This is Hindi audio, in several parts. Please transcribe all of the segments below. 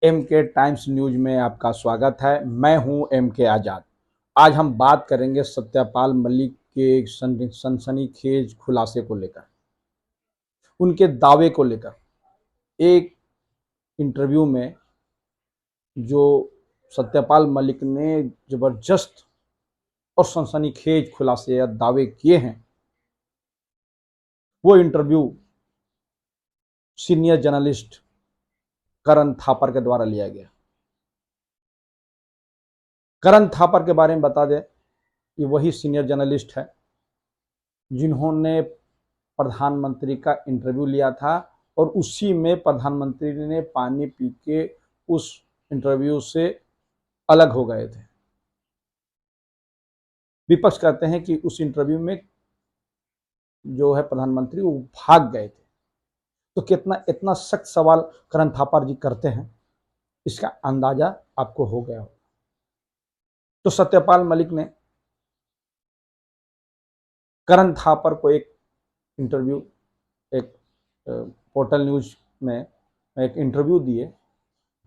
एम के टाइम्स न्यूज में आपका स्वागत है। मैं हूं एम के आज़ाद। आज हम बात करेंगे सत्यपाल मलिक के सनसनीखेज खुलासे को लेकर, उनके दावे को लेकर। एक इंटरव्यू में जो सत्यपाल मलिक ने जबरदस्त और सनसनीखेज खुलासे या दावे किए हैं, वो इंटरव्यू सीनियर जर्नलिस्ट करण थापर के द्वारा लिया गया। करण थापर के बारे में बता दें, ये वही सीनियर जर्नलिस्ट है जिन्होंने प्रधानमंत्री का इंटरव्यू लिया था और उसी में प्रधानमंत्री ने पानी पी के उस इंटरव्यू से अलग हो गए थे। विपक्ष कहते हैं कि उस इंटरव्यू में जो है प्रधानमंत्री वो भाग गए थे। तो कितना इतना सख्त सवाल करण थापर जी करते हैं, इसका अंदाजा आपको हो गया हो। तो सत्यपाल मलिक ने करण थापर को एक इंटरव्यू, एक पोर्टल न्यूज में एक इंटरव्यू दिए,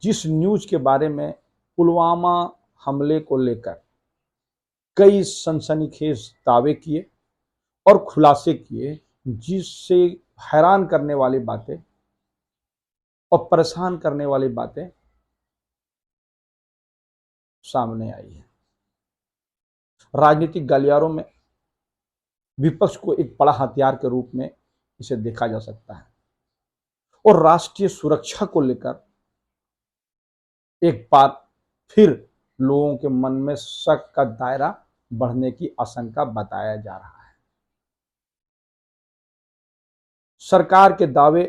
जिस न्यूज के बारे में पुलवामा हमले को लेकर कई सनसनीखेज दावे किए और खुलासे किए, जिससे हैरान करने वाली बातें और परेशान करने वाली बातें सामने आई है। राजनीतिक गलियारों में विपक्ष को एक बड़ा हथियार के रूप में इसे देखा जा सकता है और राष्ट्रीय सुरक्षा को लेकर एक बार फिर लोगों के मन में शक का दायरा बढ़ने की आशंका बताया जा रहा है। सरकार के दावे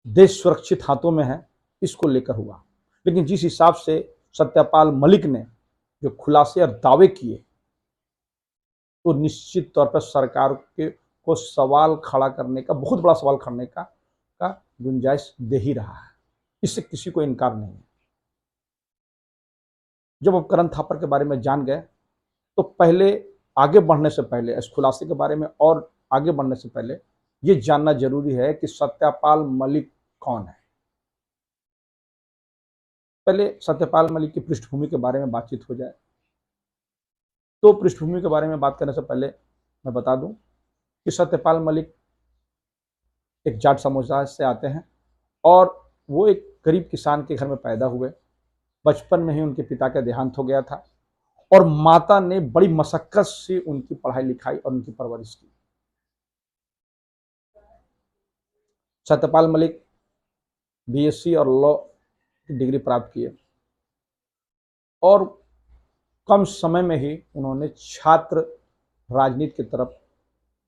देश सुरक्षित हाथों में है, इसको लेकर हुआ, लेकिन जिस हिसाब से सत्यपाल मलिक ने जो खुलासे और दावे किए, तो निश्चित तौर पर सरकार के को सवाल खड़ा करने का, बहुत बड़ा सवाल करने का गुंजाइश दे ही रहा है। इससे किसी को इनकार नहीं है। जब आप करण थापर के बारे में जान गए, तो पहले आगे बढ़ने से पहले, इस खुलासे के बारे में और आगे बढ़ने से पहले ये जानना जरूरी है कि सत्यपाल मलिक कौन है। पहले सत्यपाल मलिक की पृष्ठभूमि के बारे में बातचीत हो जाए। तो पृष्ठभूमि के बारे में बात करने से पहले मैं बता दूं कि सत्यपाल मलिक एक जाट समुदाय से आते हैं और वो एक गरीब किसान के घर में पैदा हुए। बचपन में ही उनके पिता का देहांत हो गया था और माता ने बड़ी मशक्कत से उनकी पढ़ाई लिखाई और उनकी परवरिश की। सत्यपाल मलिक बीएससी और लॉ की डिग्री प्राप्त किए और कम समय में ही उन्होंने छात्र राजनीति की तरफ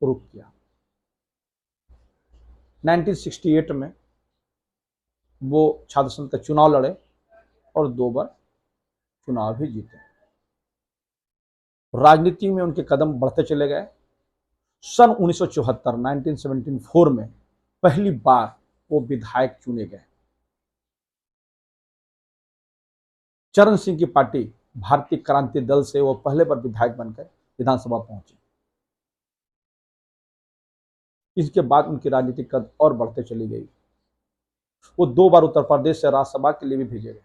रुख किया। 1968 में वो छात्र संघ का चुनाव लड़े और 2 बार चुनाव भी जीते। राजनीति में उनके कदम बढ़ते चले गए। सन 1974 1974 में पहली बार वो विधायक चुने गए। चरण सिंह की पार्टी भारतीय क्रांति दल से वो पहले बार विधायक बनकर विधानसभा पहुंचे। इसके बाद उनकी राजनीतिक कद और बढ़ते चली गई। वो 2 बार उत्तर प्रदेश से राज्यसभा के लिए भी भेजे गए।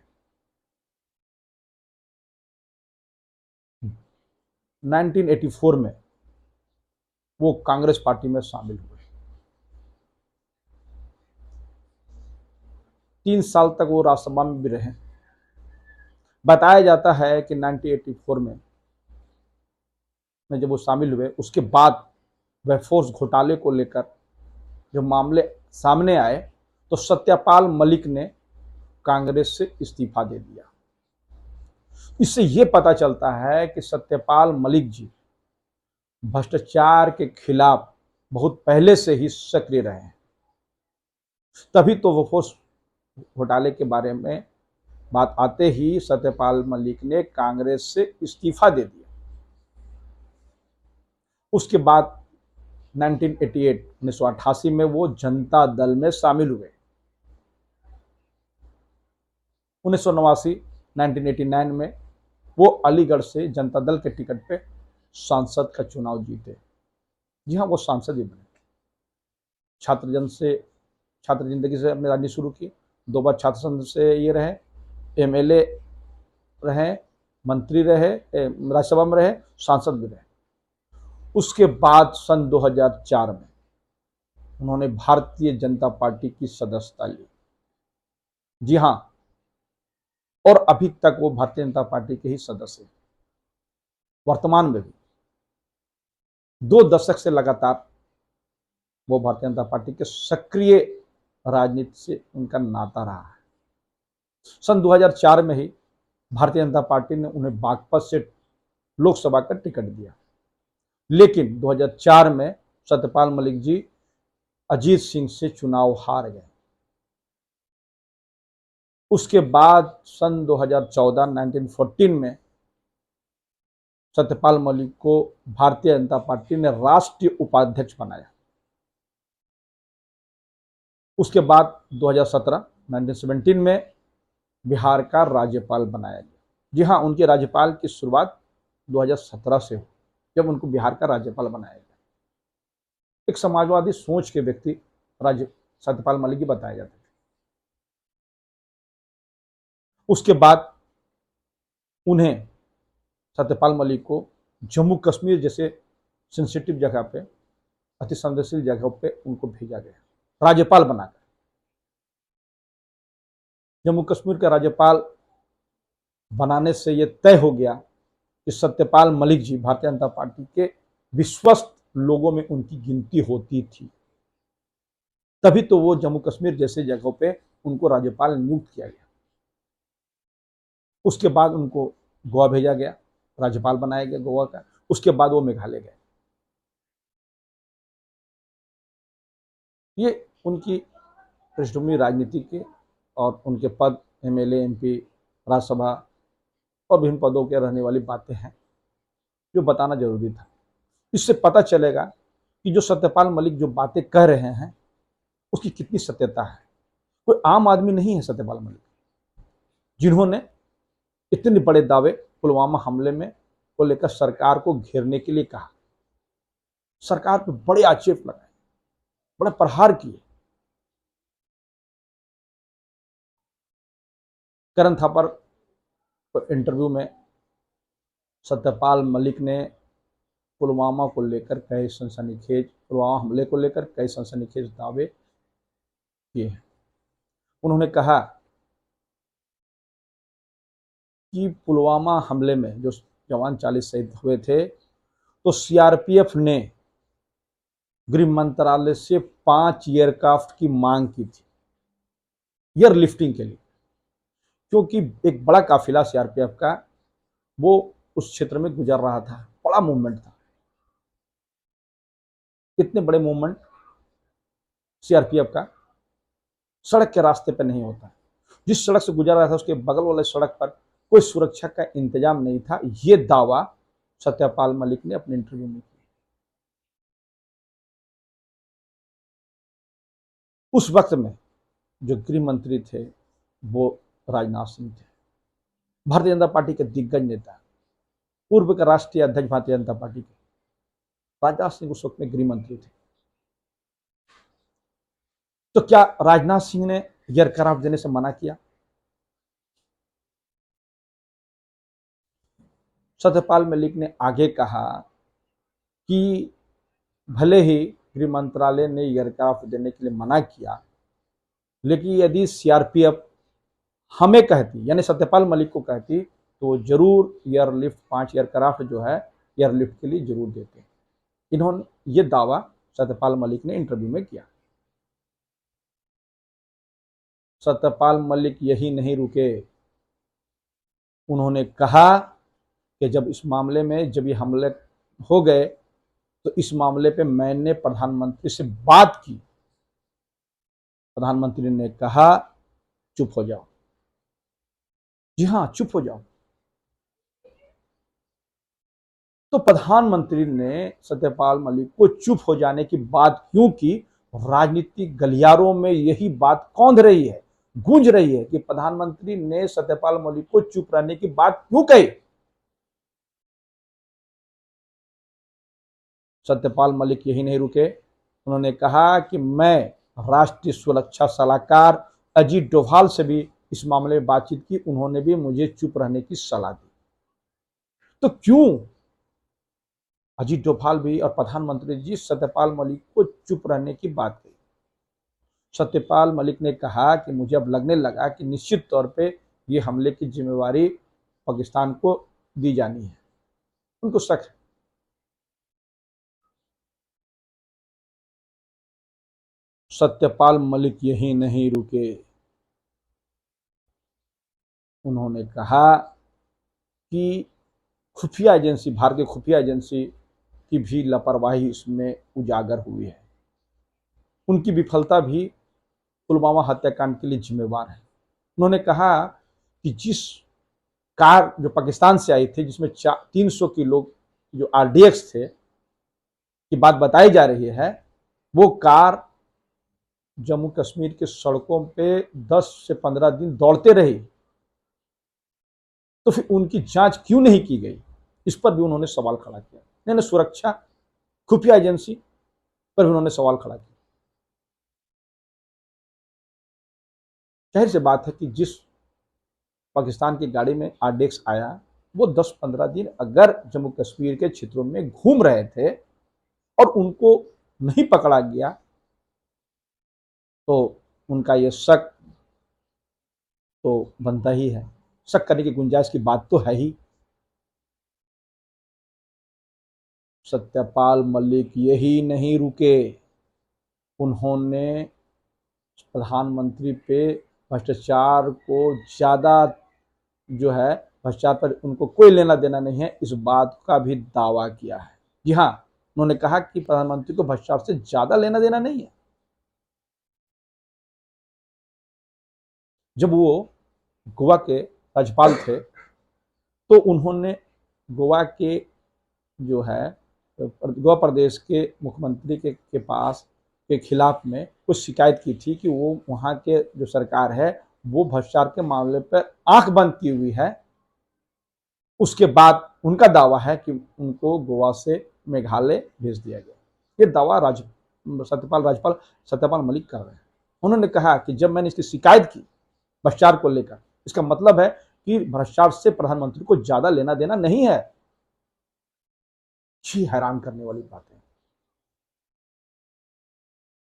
1984 में वो कांग्रेस पार्टी में शामिल हुए। 3 साल तक वो राज्यसभा में भी रहे। बताया जाता है कि 1984 में जब वो शामिल हुए, उसके बाद वेफोर्स घोटाले को लेकर जो मामले सामने आए, तो सत्यपाल मलिक ने कांग्रेस से इस्तीफा दे दिया। इससे ये पता चलता है कि सत्यपाल मलिक जी भ्रष्टाचार के खिलाफ बहुत पहले से ही सक्रिय रहे हैं। तभी तो वेफोर्स घोटाले के बारे में बात आते ही सत्यपाल मलिक ने कांग्रेस से इस्तीफा दे दिया। उसके बाद 1988 में वो जनता दल में शामिल हुए। 1989 में वो अलीगढ़ से जनता दल के टिकट पे सांसद का चुनाव जीते। जी हाँ, वो सांसद ही बने। छात्र जिंदगी से अपनी राजनीति शुरू की 2 बार छात्र संघ से ये रहे, एमएलए रहे, मंत्री रहे, राज्यसभा में रहे, सांसद भी रहे। उसके बाद सन 2004 में उन्होंने भारतीय जनता पार्टी की सदस्यता ली। जी हां, और अभी तक वो भारतीय जनता पार्टी के ही सदस्य हैं। वर्तमान में भी 2 दशक से लगातार वो भारतीय जनता पार्टी के सक्रिय राजनीति से उनका नाता रहा है। सन 2004 में ही भारतीय जनता पार्टी ने उन्हें बागपत से लोकसभा का टिकट दिया, लेकिन 2004 में सत्यपाल मलिक जी अजीत सिंह से चुनाव हार गए। उसके बाद सन 2014 1914 में सत्यपाल मलिक को भारतीय जनता पार्टी ने राष्ट्रीय उपाध्यक्ष बनाया। उसके बाद 2017 1917 में बिहार का राज्यपाल बनाया गया। जी हां, उनके राज्यपाल की शुरुआत 2017 से हुई, जब उनको बिहार का राज्यपाल बनाया गया। एक समाजवादी सोच के व्यक्ति राज्य सत्यपाल मलिक जी बताए जाते थे। उसके बाद उन्हें सत्यपाल मलिक को जम्मू कश्मीर जैसे सेंसिटिव जगह पे, अति संवेदनशील जगह पे उनको भेजा गया राज्यपाल बनाकर। जम्मू कश्मीर का राज्यपाल बनाने से यह तय हो गया कि सत्यपाल मलिक जी भारतीय जनता पार्टी के विश्वस्त लोगों में उनकी गिनती होती थी, तभी तो वो जम्मू कश्मीर जैसे जगहों पे उनको राज्यपाल नियुक्त किया गया। उसके बाद उनको गोवा भेजा गया, राज्यपाल बनाया गया गोवा का। उसके बाद वो मेघालय गए। ये उनकी पृष्ठभूमि राजनीति के और उनके पद, एमएलए, एमपी, राज्यसभा और विभिन्न पदों के रहने वाली बातें हैं जो बताना जरूरी था। इससे पता चलेगा कि जो सत्यपाल मलिक जो बातें कह रहे हैं उसकी कितनी सत्यता है। कोई आम आदमी नहीं है सत्यपाल मलिक, जिन्होंने इतने बड़े दावे पुलवामा हमले में को लेकर सरकार को घेरने के लिए कहा, सरकार पर बड़े आक्षेप लगाए, बड़े प्रहार किए। करण थापर इंटरव्यू में सत्यपाल मलिक ने पुलवामा को लेकर कई सनसनीखेज, पुलवामा हमले को लेकर कई सनसनीखेज दावे किए हैं। उन्होंने कहा कि पुलवामा हमले में जो जवान 40 शहीद हुए थे, तो सीआरपीएफ ने गृह मंत्रालय से 5 एयरक्राफ्ट की मांग की थी एयरलिफ्टिंग के लिए, क्योंकि एक बड़ा काफिला सीआरपीएफ का वो उस क्षेत्र में गुजर रहा था। बड़ा मूवमेंट था। इतने बड़े मूवमेंट सीआरपीएफ का सड़क के रास्ते पर नहीं होता। जिस सड़क से गुजर रहा था उसके बगल वाले सड़क पर कोई सुरक्षा का इंतजाम नहीं था। ये दावा सत्यपाल मलिक ने अपने इंटरव्यू में किया। उस वक्त में जो गृह मंत्री थे वो राजनाथ सिंह थे, भारतीय जनता पार्टी के दिग्गज नेता, पूर्व के राष्ट्रीय अध्यक्ष भारतीय जनता पार्टी के राजनाथ सिंह उस वक्त में गृह मंत्री थे। तो क्या राजनाथ सिंह ने एयरक्राफ्ट देने से मना किया? सत्यपाल मलिक ने आगे कहा कि भले ही गृह मंत्रालय ने एयरक्राफ्ट देने के लिए मना किया, लेकिन यदि सीआरपीएफ हमें कहती, यानी सत्यपाल मलिक को कहती, तो जरूर एयरलिफ्ट 5 एयरक्राफ्ट जो है एयरलिफ्ट के लिए जरूर देते। इन्होंने ये दावा सत्यपाल मलिक ने इंटरव्यू में किया। सत्यपाल मलिक यही नहीं रुके, उन्होंने कहा कि जब इस मामले में जब ये हमले हो गए तो इस मामले पे मैंने प्रधानमंत्री से बात की। प्रधानमंत्री ने कहा चुप हो जाओ। जी हां, चुप हो जाओ। तो प्रधानमंत्री ने सत्यपाल मलिक को चुप हो जाने की बात क्यों की? राजनीतिक गलियारों में यही बात कौंध रही है, गूंज रही है कि प्रधानमंत्री ने सत्यपाल मलिक को चुप रहने की बात क्यों कही। सत्यपाल मलिक यही नहीं रुके, उन्होंने कहा कि मैं राष्ट्रीय सुरक्षा सलाहकार अजीत डोभाल से भी इस मामले में बातचीत की, उन्होंने भी मुझे चुप रहने की सलाह दी। तो क्यों अजीत डोभाल भी और प्रधानमंत्री जी सत्यपाल मलिक को चुप रहने की बात कही? सत्यपाल मलिक ने कहा कि मुझे अब लगने लगा कि निश्चित तौर पे ये हमले की जिम्मेवारी पाकिस्तान को दी जानी है। उनको शक है। सत्यपाल मलिक यही नहीं रुके, उन्होंने कहा कि खुफिया एजेंसी, भारतीय खुफिया एजेंसी की भी लापरवाही इसमें उजागर हुई है। उनकी विफलता भी पुलवामा हत्याकांड के लिए जिम्मेवार है। उन्होंने कहा कि जिस कार जो पाकिस्तान से आई थी, जिसमें 300 किलो जो आरडीएक्स थे की बात बताई जा रही है, वो कार जम्मू कश्मीर के सड़कों पे 10 से 15 दिन दौड़ते रही, तो फिर उनकी जांच क्यों नहीं की गई, इस पर भी उन्होंने सवाल खड़ा किया। नहीं, सुरक्षा खुफिया एजेंसी पर भी उन्होंने सवाल खड़ा किया। जाहिर सी बात है कि जिस पाकिस्तान की गाड़ी में आरडीएक्स आया, वो 10-15 दिन अगर जम्मू कश्मीर के क्षेत्रों में घूम रहे थे और उनको नहीं पकड़ा गया, तो उनका ये शक तो बनता ही है। शक करने की गुंजाइश की बात तो है ही। सत्यपाल मलिक यही नहीं रुके, उन्होंने प्रधानमंत्री पे भ्रष्टाचार को ज्यादा जो है, भ्रष्टाचार पर उनको कोई लेना देना नहीं है, इस बात का भी दावा किया है। जी हाँ, उन्होंने कहा कि प्रधानमंत्री को भ्रष्टाचार से ज्यादा लेना देना नहीं है। जब वो गोवा के राज्यपाल थे, तो उन्होंने गोवा के जो है गोवा प्रदेश के मुख्यमंत्री के पास के खिलाफ में कुछ शिकायत की थी कि वो वहाँ के जो सरकार है वो भ्रष्टाचार के मामले पर आंख बंद की हुई है। उसके बाद उनका दावा है कि उनको गोवा से मेघालय भेज दिया गया। ये दावा राज्यपाल सत्यपाल मलिक कर रहे हैं। उन्होंने कहा कि जब मैंने इसकी शिकायत की भ्रष्टाचार को लेकर, इसका मतलब है कि भ्रष्टाचार से प्रधानमंत्री को ज्यादा लेना देना नहीं है। जी, हैरान करने वाली बात है।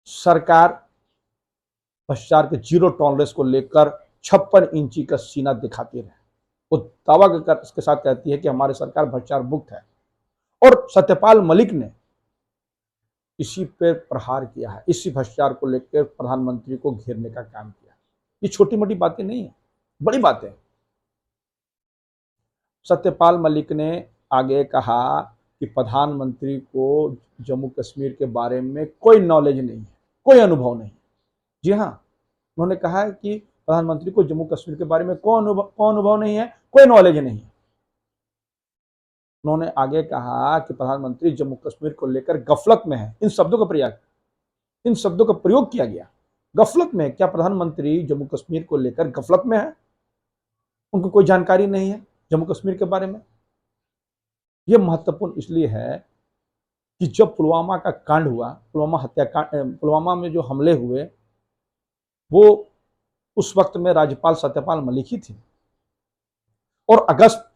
सरकार भ्रष्टाचार के जीरो टॉलरेंस को लेकर 56 इंची का सीना दिखाती रहे। वो दावा कर इसके साथ कहती है कि हमारी सरकार भ्रष्टाचार मुक्त है, और सत्यपाल मलिक ने इसी पर प्रहार किया है, इसी भ्रष्टाचार को लेकर प्रधानमंत्री को घेरने का काम किया। ये छोटी मोटी बातें नहीं है, बड़ी बातें। सत्यपाल मलिक ने आगे कहा कि प्रधानमंत्री को जम्मू कश्मीर के बारे में कोई नॉलेज नहीं है, कोई अनुभव नहीं। जी हाँ, उन्होंने कहा है कि प्रधानमंत्री को जम्मू कश्मीर के बारे में कोई अनुभव नहीं है, कोई नॉलेज नहीं है। उन्होंने आगे कहा कि प्रधानमंत्री जम्मू कश्मीर को लेकर गफलत में है। इन शब्दों का प्रयोग किया गया। गफलत में? क्या प्रधानमंत्री जम्मू कश्मीर को लेकर गफलत में है? उनको कोई जानकारी नहीं है जम्मू कश्मीर के बारे में? यह महत्वपूर्ण इसलिए है कि जब पुलवामा का कांड हुआ, पुलवामा में जो हमले हुए, वो उस वक्त में राज्यपाल सत्यपाल मलिक ही थे। और अगस्त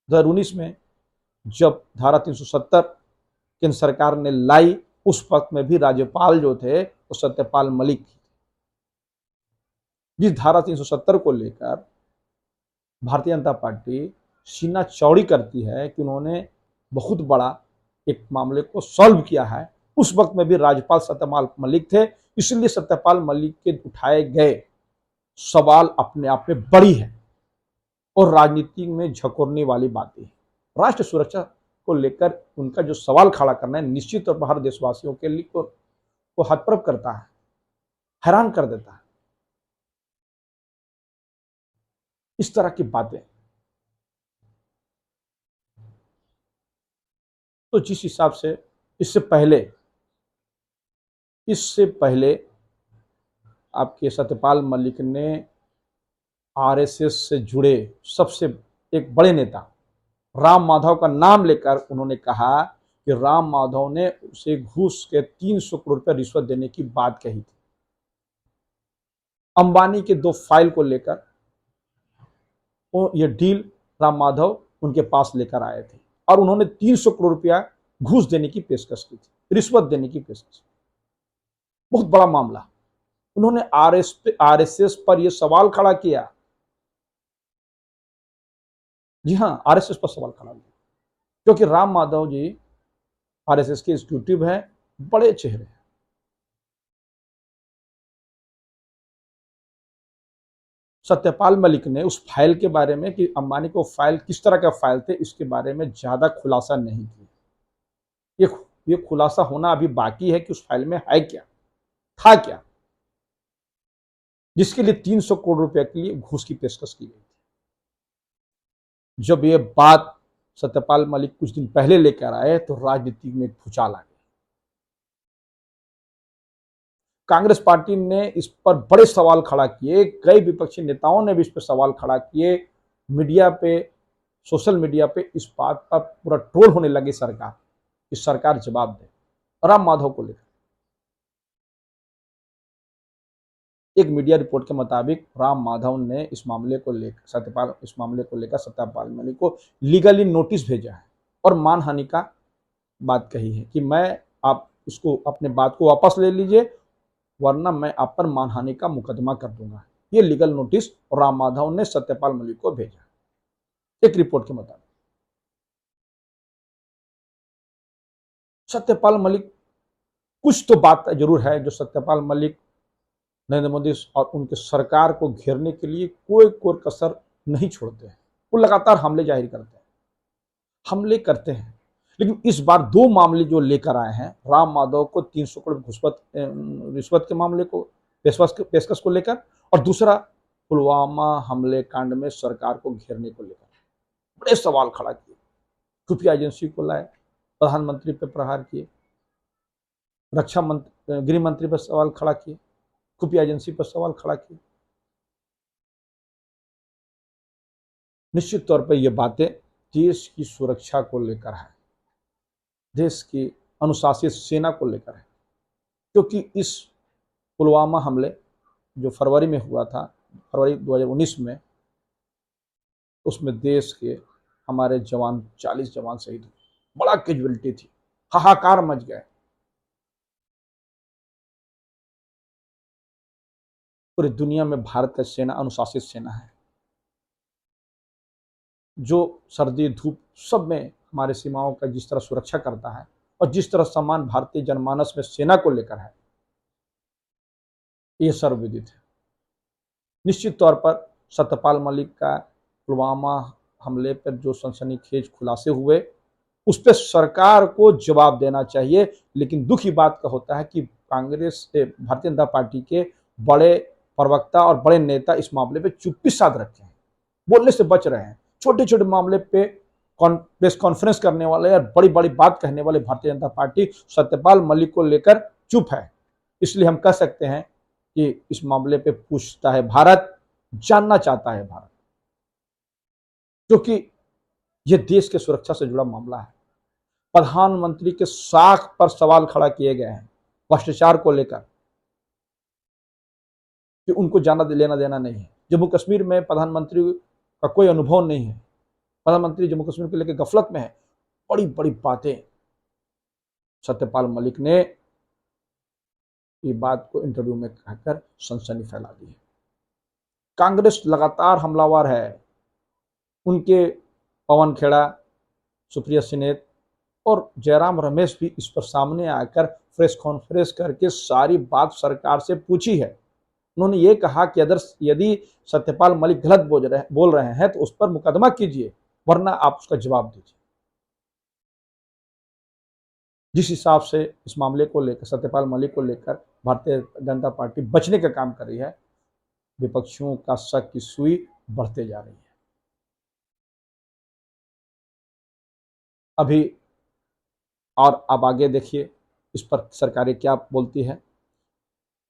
2019 में जब धारा 370 केंद्र सरकार ने लाई, उस वक्त में भी राज्यपाल जो थे वो सत्यपाल मलिक थे। जिस धारा 370 को लेकर भारतीय जनता पार्टी सीना चौड़ी करती है कि उन्होंने बहुत बड़ा एक मामले को सॉल्व किया है, उस वक्त में भी राज्यपाल सत्यपाल मलिक थे। इसलिए सत्यपाल मलिक के उठाए गए सवाल अपने आप में बड़ी है और राजनीति में झकोरने वाली बातें हैं। राष्ट्र सुरक्षा को लेकर उनका जो सवाल खड़ा करना है, निश्चित तौर पर हर देशवासियों के लिए को हतप्रभ करता है, हैरान कर देता है। इस तरह की बातें तो जिस हिसाब से इससे पहले आपके सत्यपाल मलिक ने आरएसएस से जुड़े सबसे एक बड़े नेता राम माधव का नाम लेकर उन्होंने कहा कि राम माधव ने उसे घूस के 300 करोड़ रुपए रिश्वत देने की बात कही थी। अंबानी के 2 फाइल को लेकर वो ये डील राम माधव उनके पास लेकर आए थे और उन्होंने 300 करोड़ रुपया घूस देने की पेशकश की थी, रिश्वत देने की पेशकश। बहुत बड़ा मामला। उन्होंने आरएसएस पर यह सवाल खड़ा किया। जी हां, आरएसएस पर सवाल खड़ा किया क्योंकि राम माधव जी आरएसएस के एग्जीक्यूटिव हैं, बड़े चेहरे हैं। सत्यपाल मलिक ने उस फाइल के बारे में कि अंबानी को फाइल किस तरह का फाइल थे इसके बारे में ज्यादा खुलासा नहीं किया। ये खुलासा होना अभी बाकी है कि उस फाइल में है क्या, था क्या, जिसके लिए 300 करोड़ रुपए के लिए घूस की पेशकश की गई थी। जब ये बात सत्यपाल मलिक कुछ दिन पहले लेकर आए तो राजनीति में भूचाल आ गया। कांग्रेस पार्टी ने इस पर बड़े सवाल खड़ा किए, कई विपक्षी नेताओं ने भी इस पर सवाल खड़ा किए। मीडिया पे, सोशल मीडिया पे इस बात पर पूरा ट्रोल होने लगी सरकार कि सरकार जवाब दे। राम माधव को लेकर एक मीडिया रिपोर्ट के मुताबिक राम माधव ने इस मामले को लेकर सत्यपाल मलिक को लीगली नोटिस भेजा है और मानहानि का बात कही है कि आप इसको अपने बात को वापस ले लीजिए वरना मैं आप पर मानहानि का मुकदमा कर दूंगा। ये लीगल नोटिस राम माधव ने सत्यपाल मलिक को भेजा एक रिपोर्ट के मुताबिक। सत्यपाल मलिक कुछ तो बात जरूर है जो सत्यपाल मलिक नरेंद्र मोदी और उनके सरकार को घेरने के लिए कोई कसर नहीं छोड़ते हैं। वो लगातार हमले जाहिर करते हैं, हमले करते हैं। लेकिन इस बार 2 मामले जो लेकर आए हैं, राम माधव को 300 करोड़ रिश्वत के मामले को, पेशकश को लेकर, और दूसरा पुलवामा हमले कांड में सरकार को घेरने को लेकर बड़े सवाल खड़ा किए। खुफिया एजेंसी को लाए, प्रधानमंत्री पर प्रहार किए, गृह मंत्री पर सवाल खड़ा किए, खुफिया एजेंसी पर सवाल खड़ा किए। निश्चित तौर पर यह बातें देश की सुरक्षा को लेकर है, देश की अनुशासित सेना को लेकर है, क्योंकि इस पुलवामा हमले जो फरवरी में हुआ था, फरवरी 2019 में, उसमें देश के हमारे जवान 40 जवान शहीद हुए, बड़ा कैजुअलिटी थी, हाहाकार मच गए। पूरी दुनिया में भारत का सेना अनुशासित सेना है जो सर्दी धूप सब में हमारे सीमाओं का जिस तरह सुरक्षा करता है और जिस तरह सम्मान भारतीय जनमानस में सेना को लेकर है, यह सर्वविदित है। निश्चित तौर पर सत्यपाल मलिक का पुलवामा हमले पर जो सनसनीखेज खुलासे हुए उस पर सरकार को जवाब देना चाहिए। लेकिन दुख की बात का होता है कि भारतीय जनता पार्टी के बड़े प्रवक्ता और बड़े नेता इस मामले पे चुप्पी साध रखे हैं, बोलने से बच रहे हैं। छोटे छोटे मामले पे प्रेस कॉन्फ्रेंस करने वाले और बड़ी बड़ी बात कहने वाले भारतीय जनता पार्टी सत्यपाल मलिक को लेकर चुप है। इसलिए हम कह सकते हैं कि इस मामले पे पूछता है भारत, जानना चाहता है भारत, क्योंकि यह देश के सुरक्षा से जुड़ा मामला है। प्रधानमंत्री के साख पर सवाल खड़ा किए गए हैं भ्रष्टाचार को लेकर कि उनको जाना लेना देना नहीं है। जम्मू कश्मीर में प्रधानमंत्री का कोई अनुभव नहीं है, प्रधानमंत्री जम्मू कश्मीर को लेकर गफलत में है। बड़ी बड़ी बातें सत्यपाल मलिक ने ये बात को इंटरव्यू में कहकर सनसनी फैला दी है। कांग्रेस लगातार हमलावर है। उनके पवन खेड़ा, सुप्रिया सिनेत और जयराम रमेश भी इस पर सामने आकर प्रेस कॉन्फ्रेंस करके सारी बात सरकार से पूछी है। उन्होंने ये कहा कि यदि सत्यपाल मलिक गलत बोल रहे हैं तो उस पर मुकदमा कीजिए वरना आप उसका जवाब दीजिए। जिस हिसाब से इस मामले को लेकर, सत्यपाल मलिक को लेकर भारतीय जनता पार्टी बचने का काम कर रही है, विपक्षियों का शक की सुई बढ़ते जा रही है। अभी और अब आगे देखिए इस पर सरकारें क्या बोलती है।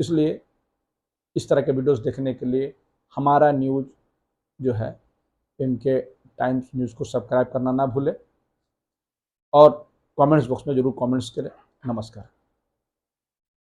इसलिए इस तरह के वीडियोस देखने के लिए हमारा न्यूज़ जो है, इनके टाइम्स न्यूज़ को सब्सक्राइब करना ना भूलें और कमेंट्स बॉक्स में जरूर कमेंट्स करें। नमस्कार।